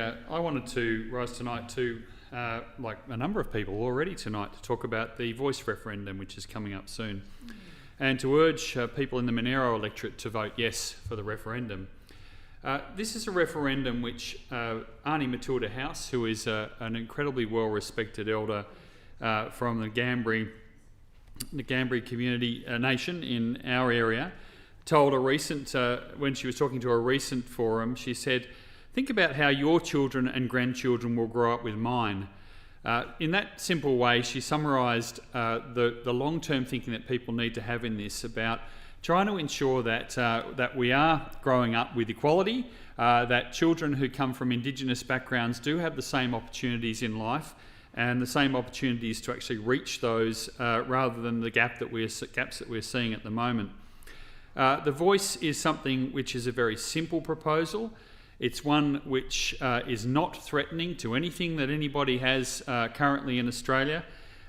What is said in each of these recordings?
I wanted to rise tonight to, like a number of people already tonight, to talk about the voice referendum, which is coming up soon, and to urge people in the Monaro electorate to vote yes for the referendum. This is a referendum which Aunty Matilda House, who is an incredibly well-respected elder from the Gambri community nation in our area, told a recent, when she was talking to a recent forum, she said, "Think about how your children and grandchildren will grow up with mine." In that simple way, she summarised the long-term thinking that people need to have in this about trying to ensure that we are growing up with equality, that children who come from Indigenous backgrounds do have the same opportunities in life and the same opportunities to actually reach those rather than the gaps that we're seeing at the moment. The voice is something which is a very simple proposal. It's one which is not threatening to anything that anybody has currently in Australia.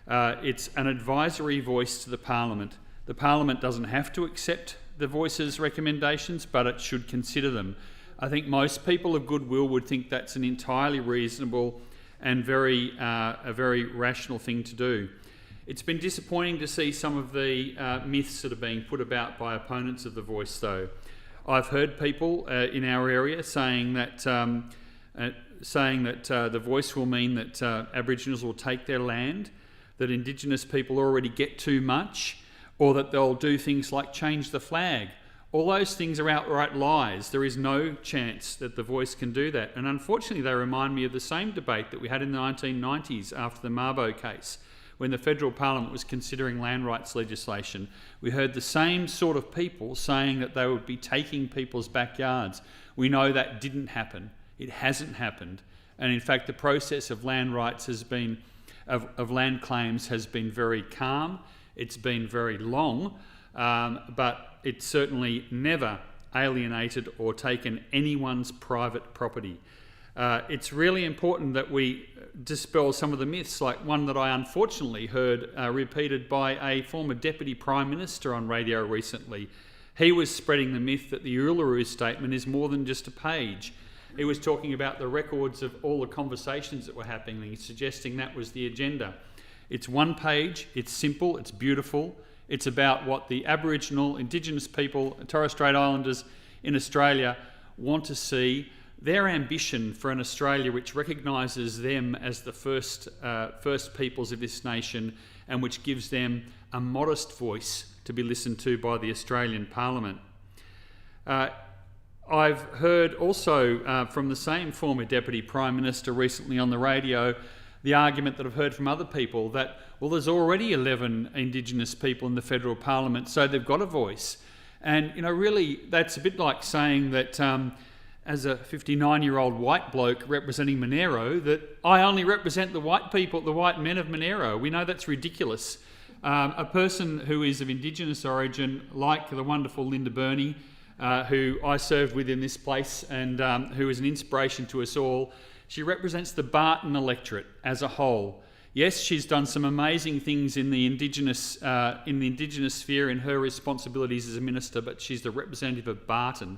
It's an advisory voice to the Parliament. The Parliament doesn't have to accept the voice's recommendations, but it should consider them. I think most people of goodwill would think that's an entirely reasonable and a very rational thing to do. It's been disappointing to see some of the myths that are being put about by opponents of the voice, though. I've heard people in our area saying that the voice will mean that Aboriginals will take their land, that Indigenous people already get too much, or that they'll do things like change the flag. All those things are outright lies. There is no chance that the voice can do that. And unfortunately, they remind me of the same debate that we had in the 1990s after the Mabo case, when the federal parliament was considering land rights legislation. We heard the same sort of people saying that they would be taking people's backyards. We know that didn't happen. It hasn't happened. And in fact, the process of land rights of land claims has been very calm. It's been very long, but it's certainly never alienated or taken anyone's private property. It's really important that we dispel some of the myths, like one that I unfortunately heard repeated by a former Deputy Prime Minister on radio recently. He was spreading the myth that the Uluru Statement is more than just a page. He was talking about the records of all the conversations that were happening, suggesting that was the agenda. It's one page, it's simple, it's beautiful. It's about what the Aboriginal, Indigenous people, Torres Strait Islanders in Australia want to see, their ambition for an Australia which recognises them as the first peoples of this nation and which gives them a modest voice to be listened to by the Australian Parliament. I've heard also from the same former Deputy Prime Minister recently on the radio the argument that I've heard from other people that, well, there's already 11 Indigenous people in the federal Parliament, so they've got a voice. And, really, that's a bit like saying that as a 59-year-old white bloke representing Monaro, that I only represent the white people, the white men of Monaro. We know that's ridiculous. A person who is of Indigenous origin, like the wonderful Linda Burney, who I served with in this place and who is an inspiration to us all, she represents the Barton electorate as a whole. Yes, she's done some amazing things in the Indigenous sphere in her responsibilities as a minister, but she's the representative of Barton.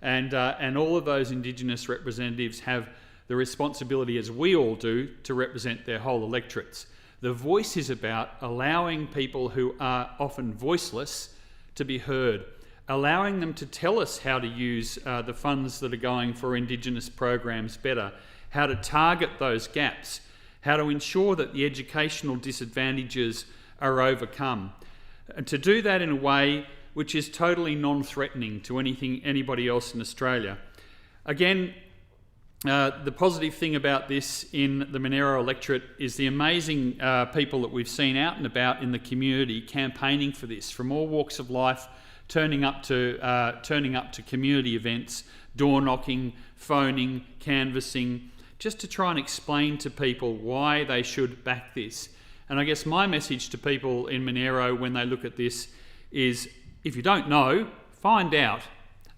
And all of those Indigenous representatives have the responsibility, as we all do, to represent their whole electorates. The voice is about allowing people who are often voiceless to be heard, allowing them to tell us how to use the funds that are going for Indigenous programs better, how to target those gaps, how to ensure that the educational disadvantages are overcome. And to do that in a way which is totally non-threatening to anybody else in Australia. Again, the positive thing about this in the Monaro electorate is the amazing people that we've seen out and about in the community campaigning for this, from all walks of life, turning up to community events, door knocking, phoning, canvassing, just to try and explain to people why they should back this. And I guess my message to people in Monaro when they look at this is, if you don't know, find out.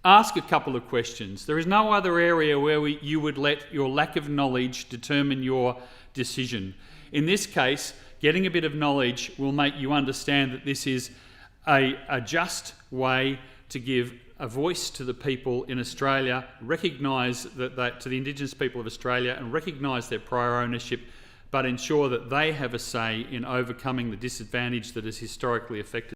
Ask a couple of questions. There is no other area where you would let your lack of knowledge determine your decision. In this case, getting a bit of knowledge will make you understand that this is a just way to give a voice to the people in Australia, recognise that to the Indigenous people of Australia, and recognise their prior ownership, but ensure that they have a say in overcoming the disadvantage that has historically affected